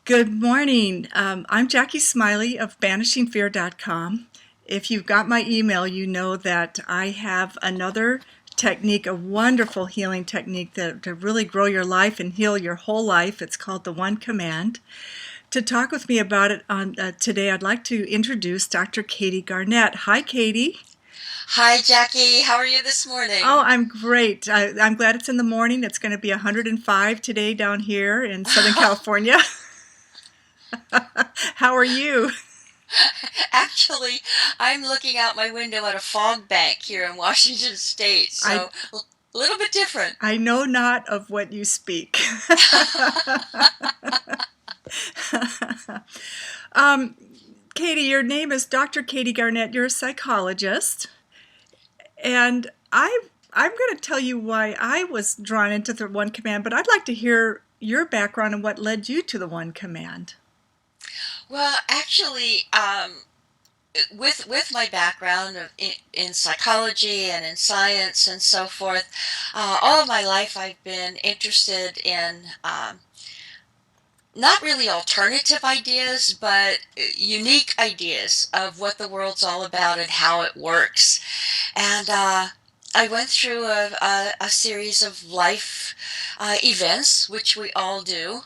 Good morning. I'm Jacque Smillie of BanishingFear.com. If you've got my email, you know that I have another technique, a wonderful healing technique that to really grow your life and heal your whole life. It's called the One Command. To talk with me about it today, I'd like to introduce Dr. Katie Garnett. Hi, Katie. Hi, Jackie. How are you this Oh, morning? I'm great. I'm glad it's in the morning. It's going to be 105 today down here in Southern California. How are you? Actually, I'm looking out my window at a fog bank here in Washington State, I so a little bit different. I know not of what you speak. um, Katie, your name is Dr. Katie Garnett. You're a psychologist, and I'm going to tell you why I was drawn into the One Command, but I'd like to hear your background and what led you to the One Command. Well, actually, with my background in psychology and in science and so forth, all of my life I've been interested in not really alternative ideas, but unique ideas of what the world's all about and how it works. And I went through a series of life events, which we all do.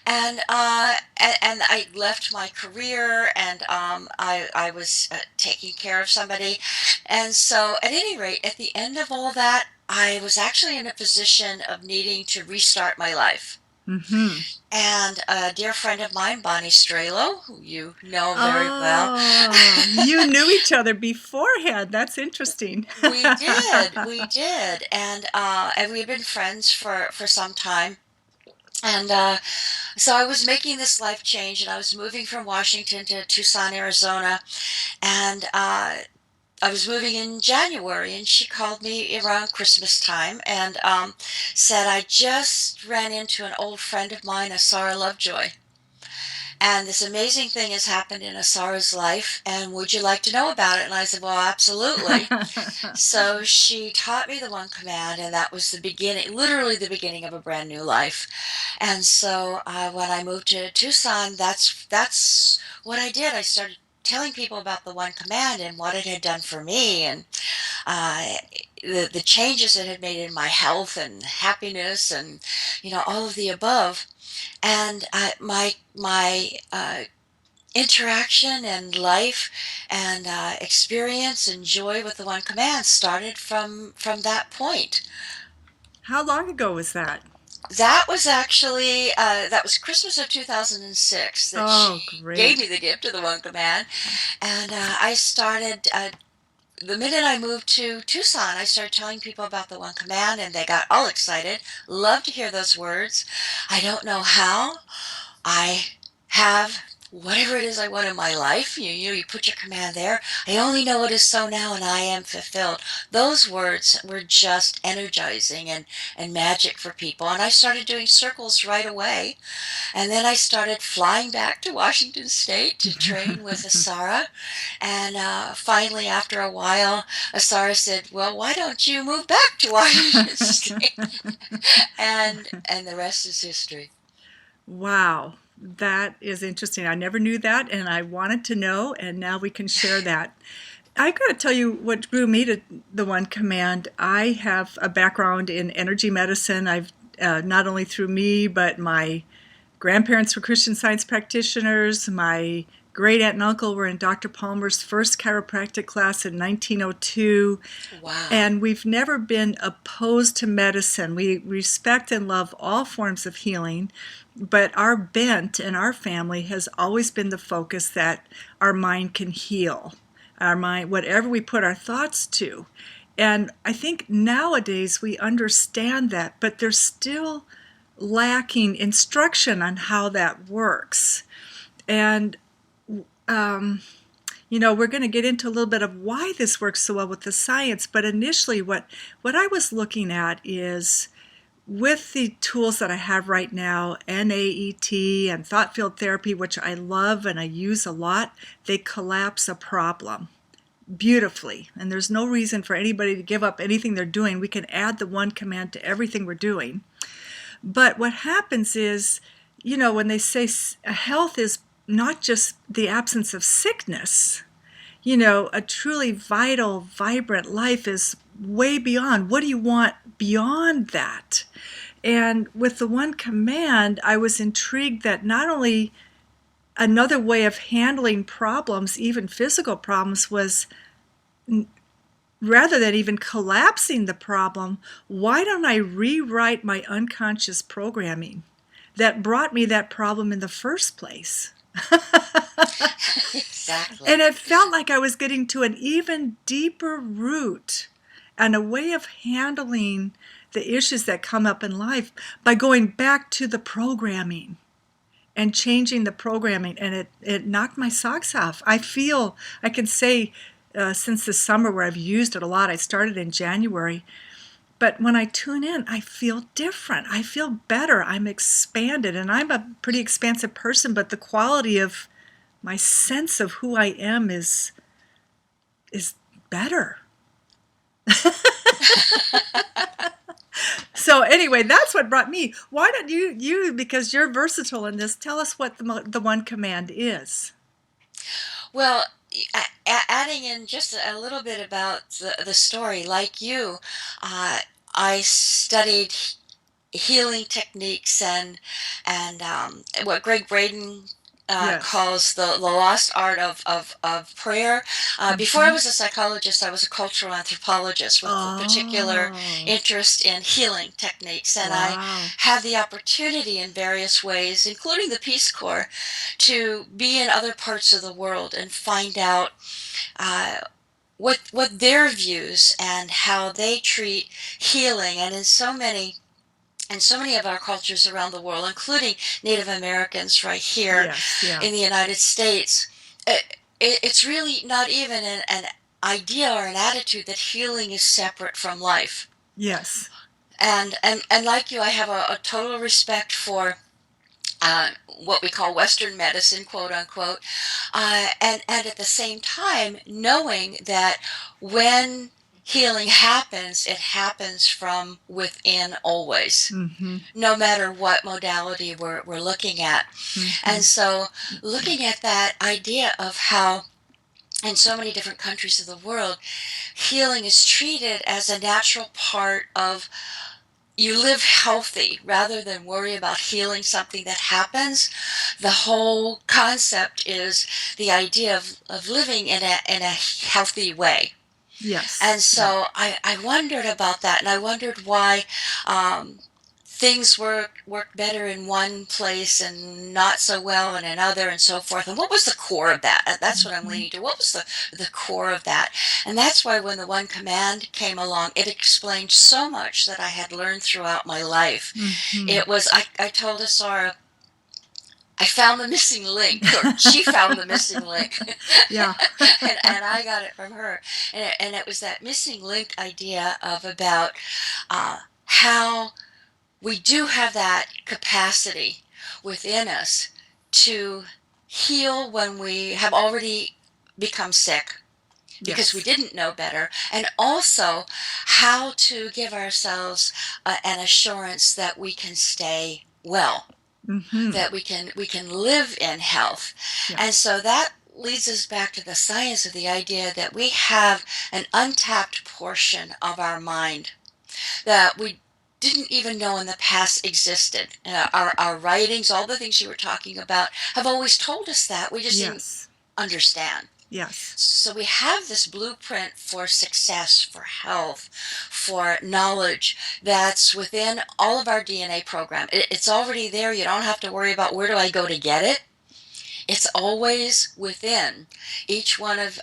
And I left my career, and I was taking care of somebody. And so, at any rate, at the end of all that, I was actually in a position of needing to restart my life. Mm-hmm. And a dear friend of mine, Bonnie Strelo, who you know very well, Oh, you knew each other beforehand. That's interesting. we did, and we've been friends for some time. And so I was making this life change, and I was moving from Washington to Tucson, Arizona, and I was moving in January, and she called me around Christmas time and said, I just ran into an old friend of mine, Asara Lovejoy. And this amazing thing has happened in Asara's life, and would you like to know about it? And I said, well, absolutely. So she taught me the one command, and that was the beginning, literally the beginning of a brand new life. And so when I moved to Tucson, that's what I did. I started telling people about the one command and what it had done for me, and uh, the changes it had made in my health and happiness, and all of the above. And my interaction and life and experience and joy with the one command started from that point. How long ago was that? That was actually that was Christmas of 2006 that Oh, she gave great. me the gift of the one command. And I started the minute I moved to Tucson, I started telling people about the one command, and they got all excited. Love to hear those words. I don't know how. I have whatever it is I want in my life. You put your command there. I only know it is so now, and I am fulfilled. Those words were just energizing and magic for people. And I started doing circles right away. And then I started flying back to Washington State to train with Asara. And finally, after a while, Asara said, well, why don't you move back to Washington State? And the rest is history. Wow, that is interesting. I never knew that, and I wanted to know, and now we can share that. I got to tell you what drew me to the One Command. I have a background in energy medicine. I've not only through me, but my grandparents were Christian Science practitioners. My great aunt and uncle were in Dr. Palmer's first chiropractic class in 1902. Wow. And we've never been opposed to medicine. We respect and love all forms of healing, but our bent in our family has always been the focus that our mind can heal. Our mind, whatever we put our thoughts to. And I think nowadays we understand that, but there's still lacking instruction on how that works. And um, we're going to get into a little bit of why this works so well with the science, but initially what I was looking at is with the tools that I have right now, NAET and thought field therapy, which I love and I use a lot, they collapse a problem beautifully. And there's no reason for anybody to give up anything they're doing. We can add the one command to everything we're doing. But what happens is when they say health is not just the absence of sickness, a truly vital, vibrant life is way beyond. What do you want beyond that? And with the one command, I was intrigued that not only another way of handling problems, even physical problems, was rather than even collapsing the problem, why don't I rewrite my unconscious programming that brought me that problem in the first place? Exactly. And it felt like I was getting to an even deeper root and a way of handling the issues that come up in life by going back to the programming and changing the programming. And it knocked my socks off. I can say since the summer where I've used it a lot, I started in January, but when I tune in, I feel different. I feel better. I'm expanded, and I'm a pretty expansive person, but the quality of my sense of who I am is better. So anyway, that's what brought me. Why don't you because you're versatile in this, tell us what the one command is. Well, adding in just a little bit about the story, like you, uh, I studied healing techniques and what Greg Braden Yes. calls the lost art of prayer. Before I Mm-hmm. was a psychologist, I was a cultural anthropologist with a particular Oh, interest in healing techniques, and I wow. had the opportunity in various ways, including the Peace Corps, to be in other parts of the world and find out uh, what their views and how they treat healing, and in so many of our cultures around the world, including Native Americans right here Yes, yeah. in the United States, it's really not even an idea or an attitude that healing is separate from life. Yes. And like you, I have a total respect for what we call Western medicine, quote unquote, and at the same time, knowing that when healing happens, it happens from within always, Mm-hmm. no matter what modality we're looking at. Mm-hmm. And so, looking at that idea of how in so many different countries of the world, healing is treated as a natural part of you live healthy rather than worry about healing something that happens. The whole concept is the idea of living in a healthy way. Yes, And yeah. so I wondered about that, and I wondered why um, things work better in one place and not so well in another, and so forth. And what was the core of that? That's what I'm Mm-hmm. leaning to. What was the core of that? And that's why when the one command came along, it explained so much that I had learned throughout my life. Mm-hmm. It was I told Asara, I found the missing link, or she found the missing link, Yeah. and I got it from her. And it was that missing link idea of about how we do have that capacity within us to heal when we have already become sick because we Yes. didn't know better, and also how to give ourselves an assurance that we can stay well, Mm-hmm. that we can live in health. Yeah. And so that leads us back to the science of the idea that we have an untapped portion of our mind that we didn't even know in the past existed. Our writings, all the things you were talking about, have always told us that. We just didn't Yes. understand. Yes. So we have this blueprint for success, for health, for knowledge that's within all of our DNA program. It's already there. You don't have to worry about where do I go to get it. It's always within. Each one of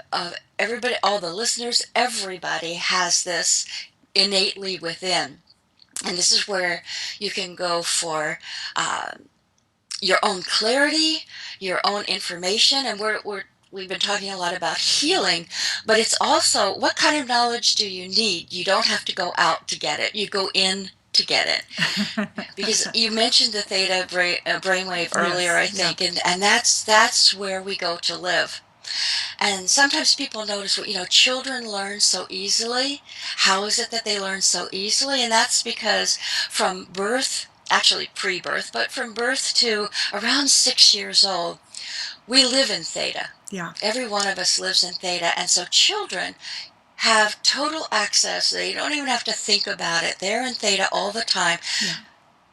everybody, all the listeners, everybody has this innately within. And this is where you can go for uh, your own clarity, your own information, and we've been talking a lot about healing, but it's also what kind of knowledge do you need? You don't have to go out to get it. You go in to get it. Because you mentioned the theta brainwave earlier, Yes. I Yeah. think, and that's where we go to live. And sometimes people notice what, children learn so easily. How is it that they learn so easily? And that's because from birth actually pre-birth, but from birth to around 6 years old, we live in theta. Yeah. Every one of us lives in theta. And so children have total access. They don't even have to think about it. They're in theta all the time, Yeah.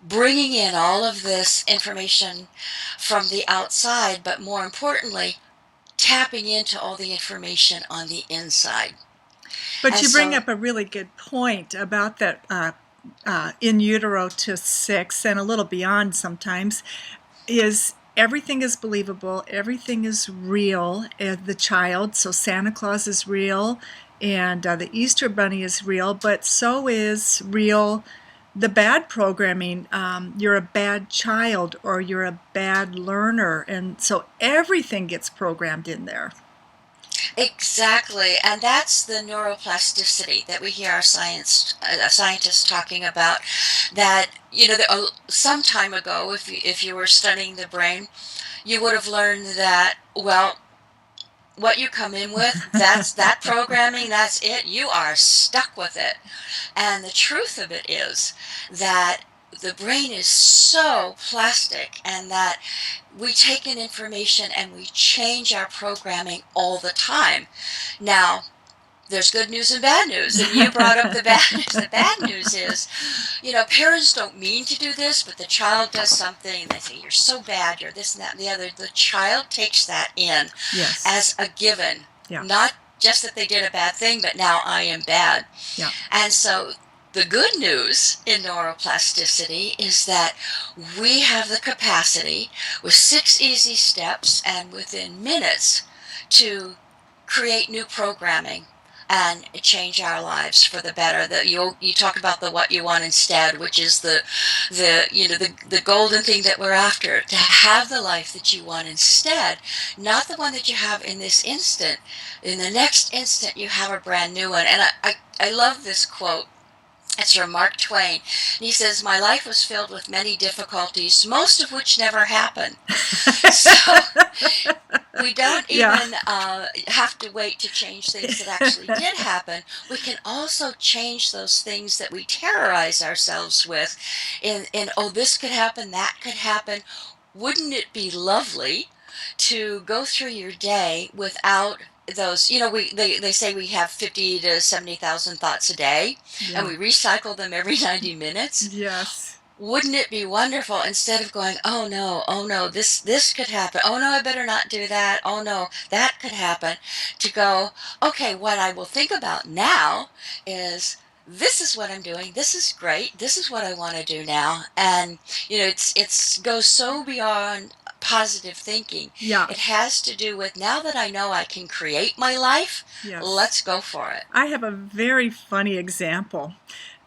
bringing in all of this information from the outside, but more importantly, tapping into all the information on the inside. But And you bring so, up a really good point about that in utero to 6 and a little beyond sometimes, is everything is believable, everything is real. The child, so Santa Claus is real, and the Easter Bunny is real, but so is real the bad programming. You're a bad child or you're a bad learner, and so everything gets programmed in there. exactly, and that's the neuroplasticity that we hear our scientists talking about. That some time ago, if you were studying the brain, you would have learned that, well, what you come in with, that's that programming, that's it. You are stuck with it. And the truth of it is that the brain is so plastic, and that we take in information and we change our programming all the time. Now, there's good news and bad news, and you brought up the bad news. The bad news is, parents don't mean to do this, but the child does something, and they say, you're so bad, you're this and that and the other. The child takes that in Yes. as a given. Yeah. Not just that they did a bad thing, but now I am bad. Yeah. And so the good news in neuroplasticity is that we have the capacity, with 6 easy steps and within minutes, to create new programming and change our lives for the better. That you talk about the what you want instead, which is the golden thing that we're after, to have the life that you want instead, not the one that you have in this instant. In the next instant, you have a brand new one. And I love this quote. It's from Mark Twain. And he says, my life was filled with many difficulties, most of which never happened. So we don't even have to wait to change things that actually did happen. We can also change those things that we terrorize ourselves with oh, this could happen, that could happen. Wouldn't it be lovely to go through your day without those? They say we have 50 to 70,000 thoughts a day, Yeah. and we recycle them every 90 minutes. Yes. Wouldn't it be wonderful, instead of going, oh no, this could happen, oh no, I better not do that, oh no, that could happen, to go, okay, what I will think about now is, this is what I'm doing, this is great, this is what I want to do now. And it's goes so beyond positive thinking. Yeah. It has to do with, now that I know I can create my life, Yes. let's go for it. I have a very funny example.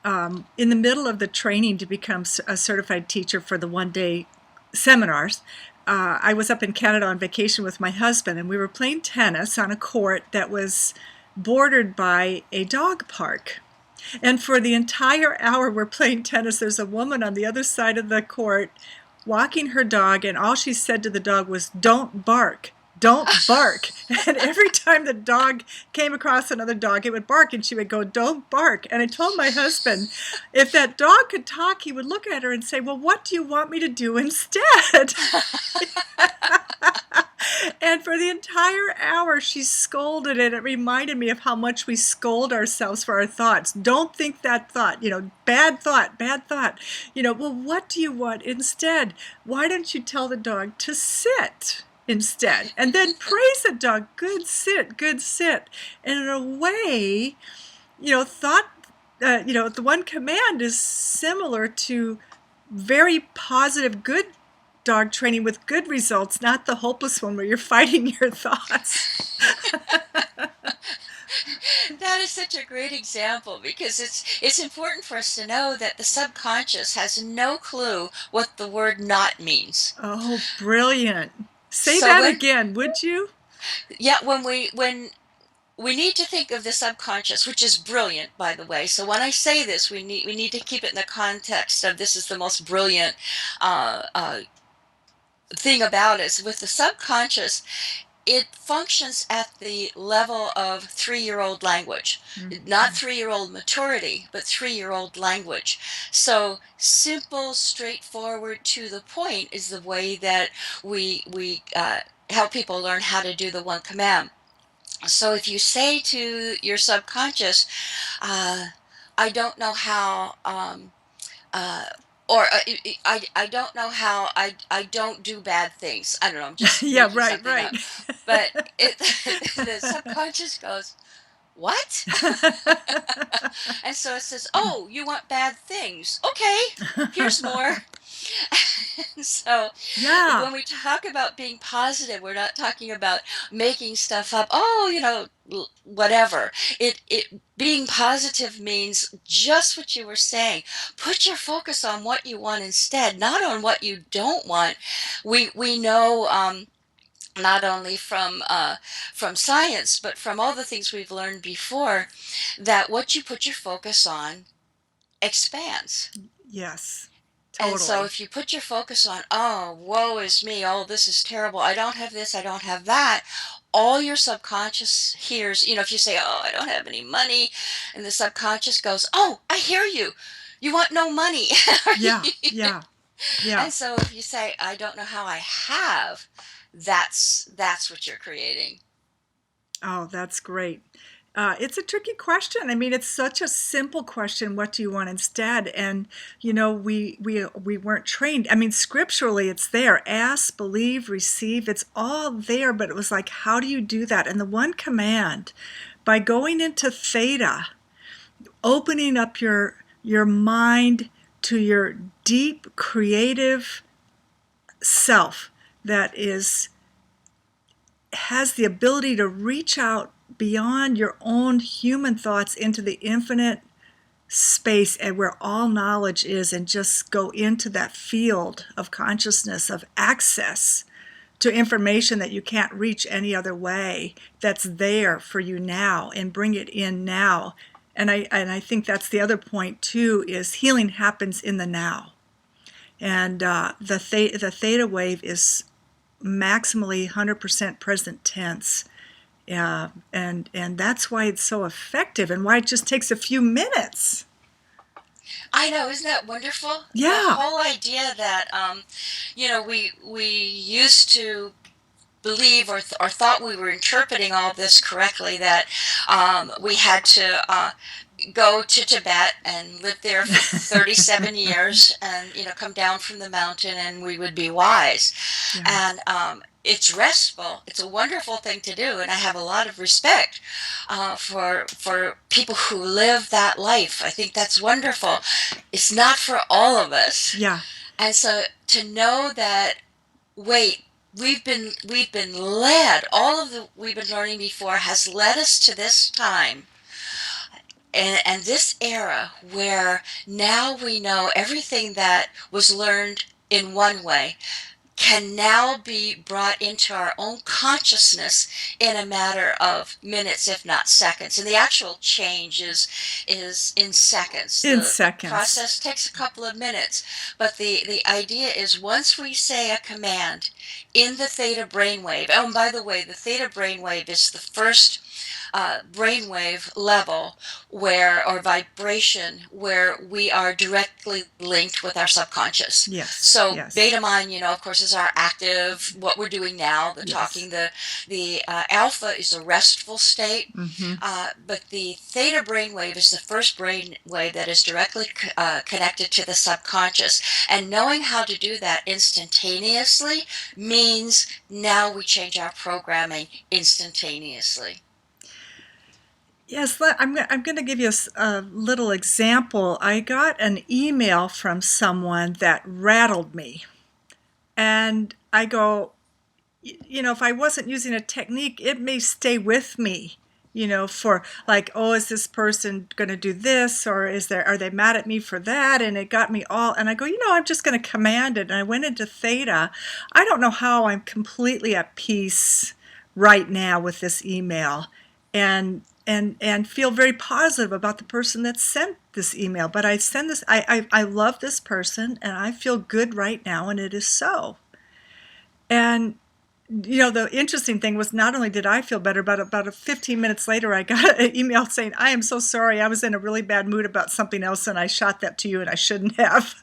In the middle of the training to become a certified teacher for the one-day seminars, I was up in Canada on vacation with my husband, and we were playing tennis on a court that was bordered by a dog park. And for the entire hour we're playing tennis, there's a woman on the other side of the court walking her dog, and all she said to the dog was, "Don't bark. Don't bark." And every time the dog came across another dog, it would bark, and she would go, "Don't bark." And I told my husband, if that dog could talk, he would look at her and say, "Well, what do you want me to do instead?" And for the entire hour, she scolded, and it reminded me of how much we scold ourselves for our thoughts. Don't think that thought, bad thought, bad thought. Well, what do you want instead? Why don't you tell the dog to sit instead? And then praise the dog, good sit, good sit. And in a way, thought, the one command is similar to very positive, good dog training with good results, not the hopeless one where you're fighting your thoughts. That is such a great example, because it's important for us to know that the subconscious has no clue what the word not means. Oh, brilliant. Say So that again, would you? Yeah, when we need to think of the subconscious, which is brilliant, by the way. So when I say this, we need to keep it in the context of, this is the most brilliant thing about it. So with the subconscious, it functions at the level of 3-year-old language. Not 3-year-old maturity, but 3-year-old language. So simple, straightforward, to the point is the way that we help people learn how to do the one command. So if you say to your subconscious, uh, I don't know how, uh, or I don't know how I don't do bad things. I don't know. I'm just Yeah, making right, something right. up. But it, the subconscious goes, what? And so it says, oh, you want bad things. Okay, here's more. So Yeah, when we talk about being positive, we're not talking about making stuff up. Oh, whatever. It being positive means just what you were saying. Put your focus on what you want instead, not on what you don't want. We know, not only from science, but from all the things we've learned before, that what you put your focus on expands. yes, And so totally. if you put your focus on, oh, woe is me, oh, this is terrible, I don't have this, I don't have that, all your subconscious hears, if you say, oh, I don't have any money, and the subconscious goes, oh, I hear you. You want no money. Yeah, yeah, yeah. And so if you say, I don't know how I have, that's what you're creating. Oh, that's great. It's a tricky question. I mean, it's such a simple question. What do you want instead? And we weren't trained. I mean, scripturally, it's there. Ask, believe, receive. It's all there. But it was like, how do you do that? And the one command, by going into Theta, opening up your mind to your deep creative self that is has the ability to reach out beyond your own human thoughts into the infinite space and where all knowledge is, and just go into that field of consciousness of access to information that you can't reach any other way, that's there for you now, and bring it in now. And I think that's the other point too, is healing happens in the now. And the theta wave is maximally 100% present tense. And that's why it's so effective, and why it just takes a few minutes. I know, isn't that wonderful? The Yeah, whole idea that, we used to believe or thought we were interpreting all this correctly, that we had to go to Tibet and live there for 37 years and come down from the mountain and we would be wise. yeah, And it's restful. It's a wonderful thing to do, and I have a lot of respect for people who live that life. I think that's wonderful. It's not for all of us. yeah. And so to know that, wait, we've been led, all of the we've been learning before has led us to this time and this era where now we know everything that was learned in one way can now be brought into our own consciousness in a matter of minutes, if not seconds. And the actual change is in seconds. In The seconds. process takes a couple of minutes, but the idea is, once we say a command in the theta brainwave. Oh, and by the way, the theta brainwave is the first brainwave level or vibration where we are directly linked with our subconscious. Yes, So yes, beta mind, of course, is our active, what we're doing now, the yes. talking. The alpha is a restful state, Mm-hmm. but the theta brainwave is the first brainwave that is directly connected to the subconscious. And knowing how to do that instantaneously means now we change our programming instantaneously. Yes, I'm going to give you a little example. I got an email from someone that rattled me. And I go, if I wasn't using a technique, it may stay with me, for like, oh, is this person going to do this, or are they mad at me for that? And it got me all, and I go, I'm just going to command it. And I went into Theta. I don't know how I'm completely at peace right now with this email, and feel very positive about the person that sent this email. But I send this, I love this person, and I feel good right now, and it is so. And The interesting thing was not only did I feel better, but about 15 minutes later, I got an email saying, I am so sorry. I was in a really bad mood about something else, and I shot that to you, and I shouldn't have.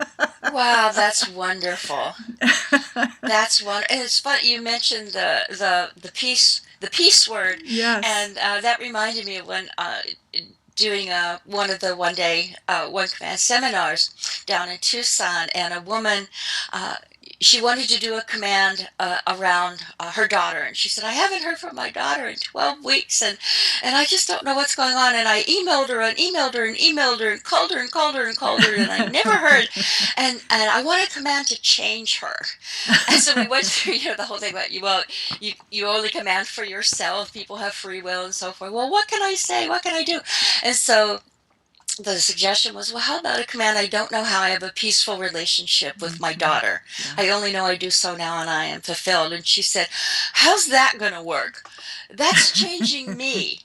Wow, that's wonderful. That's one. And it's funny you mentioned the peace word, Yes. and that reminded me of when doing one of the one command seminars down in Tucson, and a woman. Uh, she wanted to do a command around her daughter, and she said, "I haven't heard from my daughter in 12 weeks, and I just don't know what's going on." And I emailed her and emailed her and emailed her and called her and called her and called her, and I never heard. And I want a command to change her. And so we went through, the whole thing about you only command for yourself. People have free will and so forth. Well, what can I say? What can I do? And so the suggestion was, well, how about a command? I don't know how I have a peaceful relationship with my daughter. Yeah. I only know I do so now, and I am fulfilled. And she said, how's that going to work? That's changing me.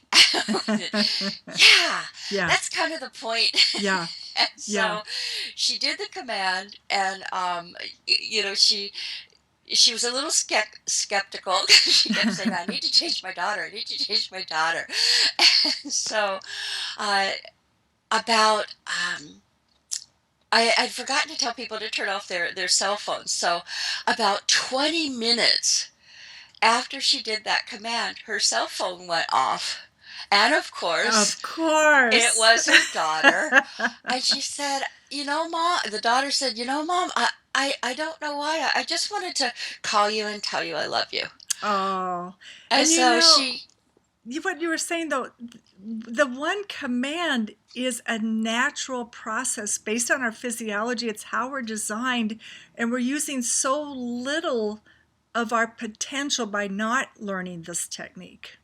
Yeah, Yeah. that's kind of the point. Yeah. And Yeah. so she did the command, and she was a little skeptical. She kept saying, "I need to change my daughter. I need to change my daughter." And so, uh, about I'd forgotten to tell people to turn off their cell phones. So, about 20 minutes after she did that command, her cell phone went off, and of course, Of it course. was her daughter. And she said, Mom, the daughter said, Mom, I don't know why. I just wanted to call you and tell you I love you. Oh, And and so she, what you were saying though, the one command is a natural process based on our physiology. It's how we're designed, and we're using so little of our potential by not learning this technique.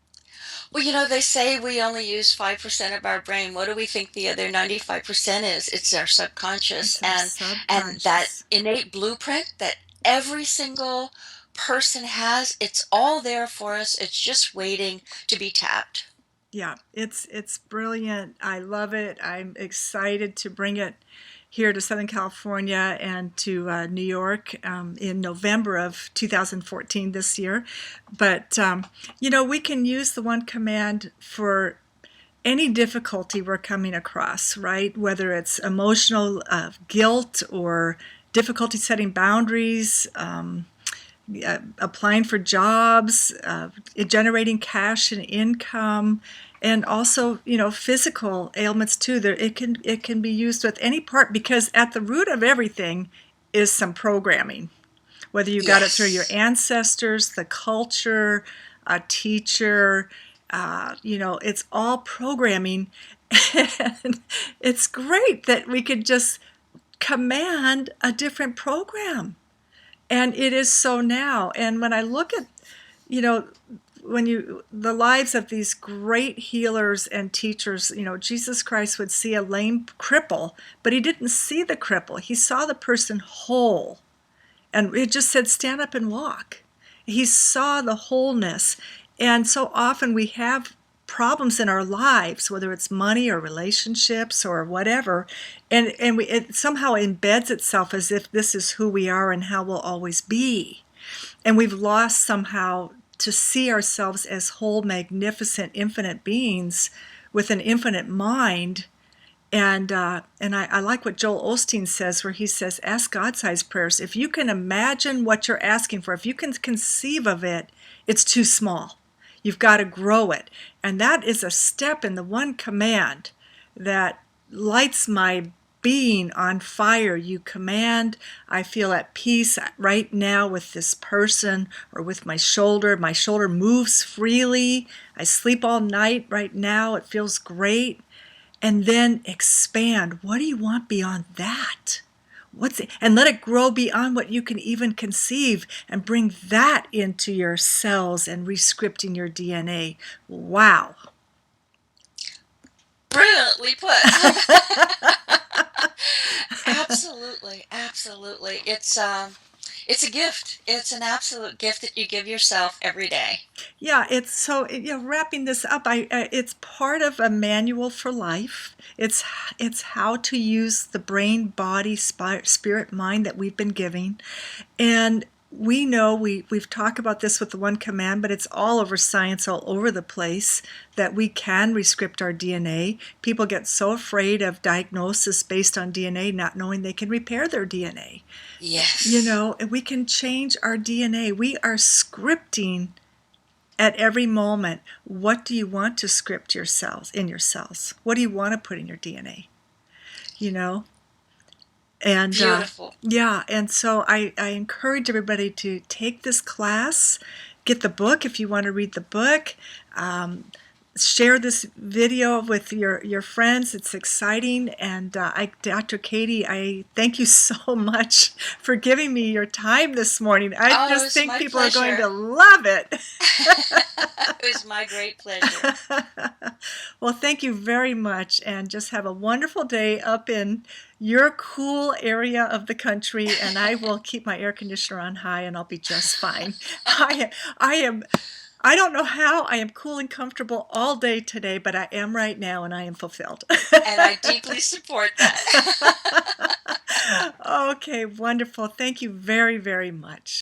well, they say we only use 5% of our brain. What do we think the other 95% is? It's our subconscious, It's our and that subconscious. innate blueprint that every single person has, it's all there for us. It's just waiting to be tapped. Yeah, it's brilliant. I love it. I'm excited to bring it here to Southern California and to New York in November of 2014 this year. But we can use the one command for any difficulty we're coming across, right? Whether it's emotional guilt or difficulty setting boundaries. Applying for jobs, generating cash and income, and also physical ailments too. It can be used with any part, because at the root of everything is some programming. Whether you got it through your Yes. ancestors, the culture, a teacher, it's all programming, and it's great that we could just command a different program. And it is so now. And when I look at, you know, the lives of these great healers and teachers, Jesus Christ would see a lame cripple, but he didn't see the cripple. He saw the person whole. And it just said, stand up and walk. He saw the wholeness. And so often we have problems in our lives, whether it's money or relationships or whatever, and it somehow embeds itself as if this is who we are and how we'll always be. And we've lost somehow to see ourselves as whole, magnificent, infinite beings with an infinite mind. And I like what Joel Osteen says, where he says, ask God-sized prayers. If you can imagine what you're asking for, if you can conceive of it, it's too small. You've got to grow it. And that is a step in the one command that lights my being on fire. You command, I feel at peace right now with this person or with my shoulder. My shoulder moves freely. I sleep all night right now. It feels great. And then expand. What do you want beyond that? And let it grow beyond what you can even conceive, and bring that into your cells and rescripting your DNA. Wow. Brilliantly put. Absolutely, absolutely. It's a gift. It's an absolute gift that you give yourself every day. Yeah, it's so, wrapping this up, it's part of a manual for life. It's how to use the brain, body, spirit, mind that we've been giving. And we know we've talked about this with the one command, but it's all over science, all over the place, that we can rescript our DNA. People get so afraid of diagnosis based on DNA, not knowing they can repair their DNA. Yes. We can change our DNA. We are scripting at every moment. What do you want to script your cells? What do you want to put in your DNA? You know, and Beautiful. yeah, and so I encourage everybody to take this class, get the book if you want to read the book. Share this video with your friends. It's exciting. And Dr. Katie, I thank you so much for giving me your time this morning. I Oh, it just was think my people are going pleasure. to love it. It was my great pleasure. Well, thank you very much, and just have a wonderful day up in your cool area of the country, and I will keep my air conditioner on high, and I'll be just fine. I am, I don't know how I am cool and comfortable all day today, but I am right now, and I am fulfilled. And I deeply support that. Okay, wonderful. Thank you very, very much.